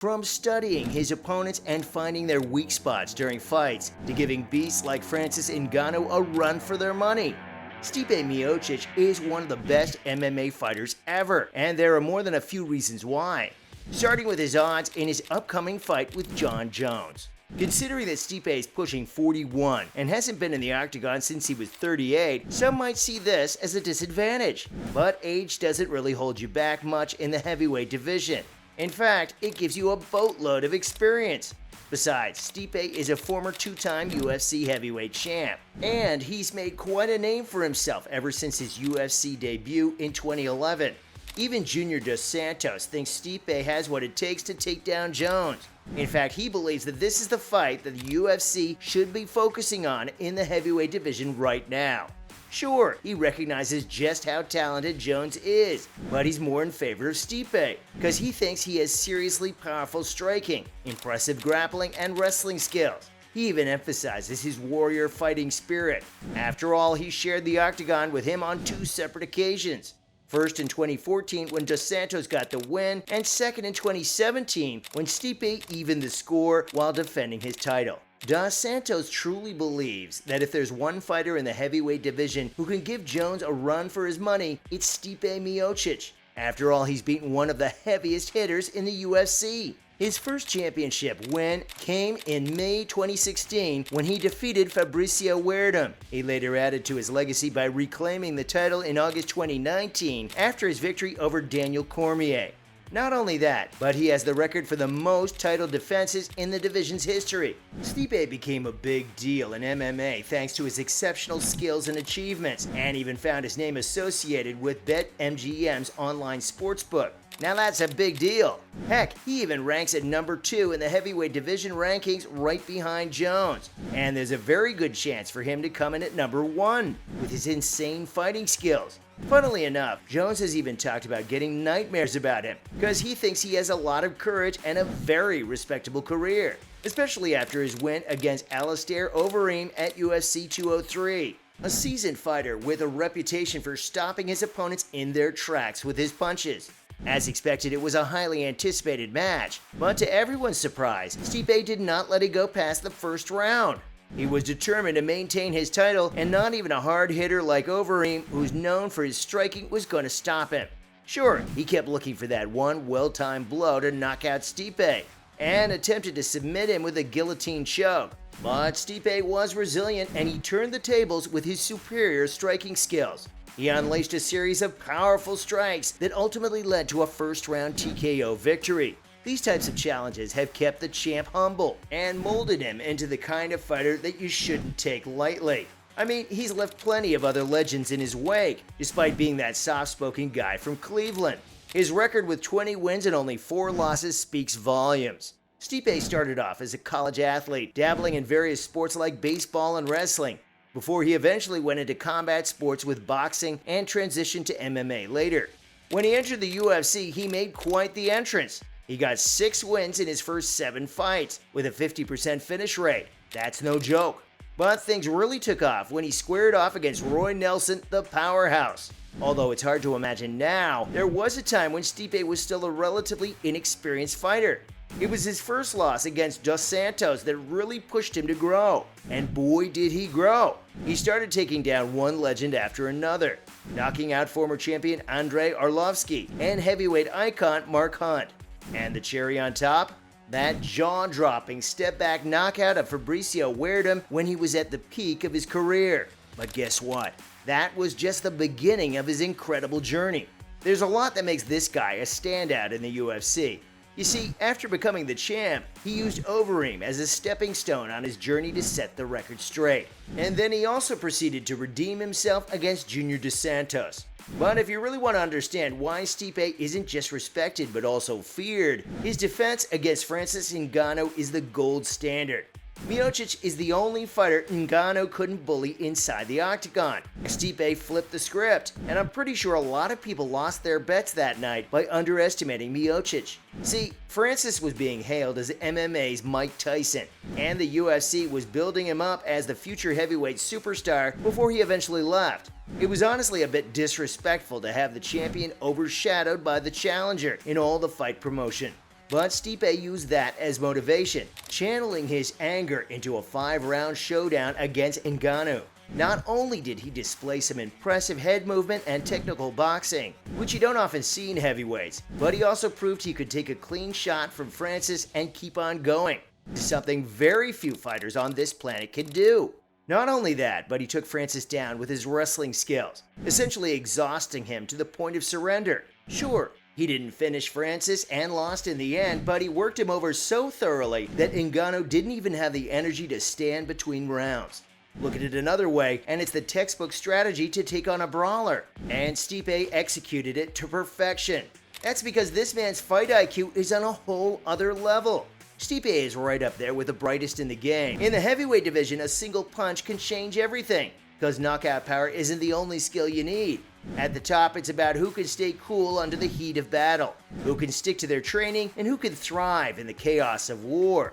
From studying his opponents and finding their weak spots during fights, to giving beasts like Francis Ngannou a run for their money, Stipe Miocic is one of the best MMA fighters ever, and there are more than a few reasons why. Starting with his odds in his upcoming fight with Jon Jones. Considering that Stipe is pushing 41 and hasn't been in the octagon since he was 38, some might see this as a disadvantage. But age doesn't really hold you back much in the heavyweight division. In fact, it gives you a boatload of experience. Besides, Stipe is a former two-time UFC heavyweight champ, and he's made quite a name for himself ever since his UFC debut in 2011. Even Junior Dos Santos thinks Stipe has what it takes to take down Jones. In fact, he believes that this is the fight that the UFC should be focusing on in the heavyweight division right now. Sure, he recognizes just how talented Jones is, but he's more in favor of Stipe because he thinks he has seriously powerful striking, impressive grappling, and wrestling skills. He even emphasizes his warrior fighting spirit. After all, he shared the octagon with him on two separate occasions. First in 2014 when Dos Santos got the win, and second in 2017 when Stipe evened the score while defending his title. Dos Santos truly believes that if there's one fighter in the heavyweight division who can give Jones a run for his money, it's Stipe Miocic. After all, he's beaten one of the heaviest hitters in the UFC. His first championship win came in May 2016 when he defeated Fabricio Werdum. He later added to his legacy by reclaiming the title in August 2019 after his victory over Daniel Cormier. Not only that, but he has the record for the most title defenses in the division's history. Stipe became a big deal in MMA thanks to his exceptional skills and achievements, and even found his name associated with BetMGM's online sportsbook. Now that's a big deal. Heck, he even ranks at number 2 in the heavyweight division rankings right behind Jones. And there's a very good chance for him to come in at number 1 with his insane fighting skills. Funnily enough, Jones has even talked about getting nightmares about him because he thinks he has a lot of courage and a very respectable career, especially after his win against Alistair Overeem at UFC 203. A seasoned fighter with a reputation for stopping his opponents in their tracks with his punches. As expected, it was a highly anticipated match, but to everyone's surprise, Stipe did not let it go past the first round. He was determined to maintain his title, and not even a hard hitter like Overeem, who's known for his striking, was going to stop him. Sure, he kept looking for that one well-timed blow to knock out Stipe, and attempted to submit him with a guillotine choke. But Stipe was resilient, and he turned the tables with his superior striking skills. He unleashed a series of powerful strikes that ultimately led to a first-round TKO victory. These types of challenges have kept the champ humble and molded him into the kind of fighter that you shouldn't take lightly. I mean, he's left plenty of other legends in his wake, despite being that soft-spoken guy from Cleveland. His record with 20 wins and only 4 losses speaks volumes. Stipe started off as a college athlete, dabbling in various sports like baseball and wrestling, before he eventually went into combat sports with boxing and transitioned to MMA later. When he entered the UFC, he made quite the entrance. He got 6 wins in his first 7 fights, with a 50% finish rate. That's no joke. But things really took off when he squared off against Roy Nelson, the powerhouse. Although it's hard to imagine now, there was a time when Stipe was still a relatively inexperienced fighter. It was his first loss against Dos Santos that really pushed him to grow. And boy did he grow. He started taking down one legend after another, knocking out former champion Andrei Arlovsky and heavyweight icon Mark Hunt. And the cherry on top? That jaw-dropping step-back knockout of Fabricio Werdum when he was at the peak of his career. But guess what? That was just the beginning of his incredible journey. There's a lot that makes this guy a standout in the UFC. You see, after becoming the champ, he used Overeem as a stepping stone on his journey to set the record straight. And then he also proceeded to redeem himself against Junior Dos Santos. But if you really want to understand why Stipe isn't just respected but also feared, his defense against Francis Ngannou is the gold standard. Miocic is the only fighter Ngannou couldn't bully inside the octagon. Stipe flipped the script, and I'm pretty sure a lot of people lost their bets that night by underestimating Miocic. See, Francis was being hailed as MMA's Mike Tyson, and the UFC was building him up as the future heavyweight superstar before he eventually left. It was honestly a bit disrespectful to have the champion overshadowed by the challenger in all the fight promotion. But Stipe used that as motivation, channeling his anger into a 5-round showdown against Ngannou. Not only did he display some impressive head movement and technical boxing, which you don't often see in heavyweights, but he also proved he could take a clean shot from Francis and keep on going, something very few fighters on this planet can do. Not only that, but he took Francis down with his wrestling skills, essentially exhausting him to the point of surrender. Sure, he didn't finish Francis and lost in the end, but he worked him over so thoroughly that Ngannou didn't even have the energy to stand between rounds. Look at it another way, and it's the textbook strategy to take on a brawler, and Stipe executed it to perfection. That's because this man's fight IQ is on a whole other level. Stipe is right up there with the brightest in the game. In the heavyweight division, a single punch can change everything, because knockout power isn't the only skill you need. At the top, it's about who can stay cool under the heat of battle, who can stick to their training, and who can thrive in the chaos of war.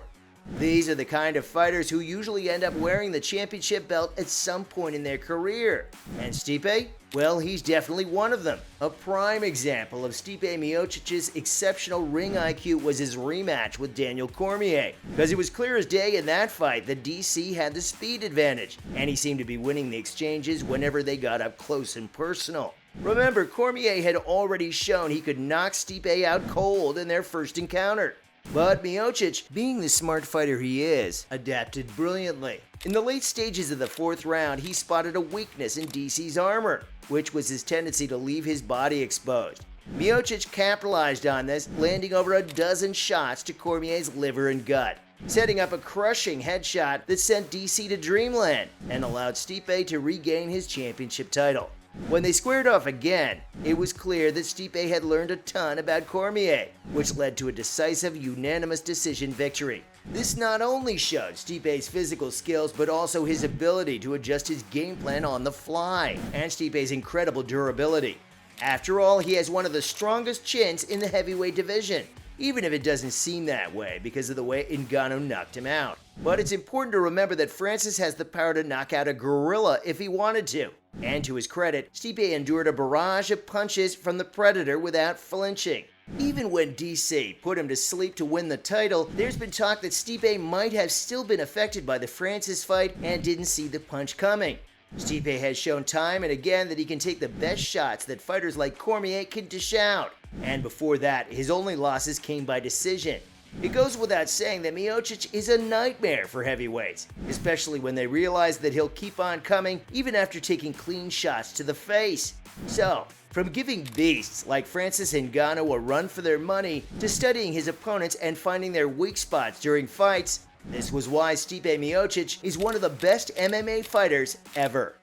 These are the kind of fighters who usually end up wearing the championship belt at some point in their career. And Stipe? Well, he's definitely one of them. A prime example of Stipe Miocic's exceptional ring IQ was his rematch with Daniel Cormier, because it was clear as day in that fight that DC had the speed advantage, and he seemed to be winning the exchanges whenever they got up close and personal. Remember, Cormier had already shown he could knock Stipe out cold in their first encounter. But Miocic, being the smart fighter he is, adapted brilliantly. In the late stages of the 4th round, he spotted a weakness in DC's armor, which was his tendency to leave his body exposed. Miocic capitalized on this, landing over a dozen shots to Cormier's liver and gut, setting up a crushing headshot that sent DC to dreamland and allowed Stipe to regain his championship title. When they squared off again, it was clear that Stipe had learned a ton about Cormier, which led to a decisive, unanimous decision victory. This not only showed Stipe's physical skills, but also his ability to adjust his game plan on the fly, and Stipe's incredible durability. After all, he has one of the strongest chins in the heavyweight division, even if it doesn't seem that way because of the way Ngannou knocked him out. But it's important to remember that Francis has the power to knock out a gorilla if he wanted to. And to his credit, Stipe endured a barrage of punches from the Predator without flinching. Even when DC put him to sleep to win the title, there's been talk that Stipe might have still been affected by the Francis fight and didn't see the punch coming. Stipe has shown time and again that he can take the best shots that fighters like Cormier can dish out. And before that, his only losses came by decision. It goes without saying that Miocic is a nightmare for heavyweights, especially when they realize that he'll keep on coming even after taking clean shots to the face. So, from giving beasts like Francis Ngannou a run for their money to studying his opponents and finding their weak spots during fights, this was why Stipe Miocic is one of the best MMA fighters ever.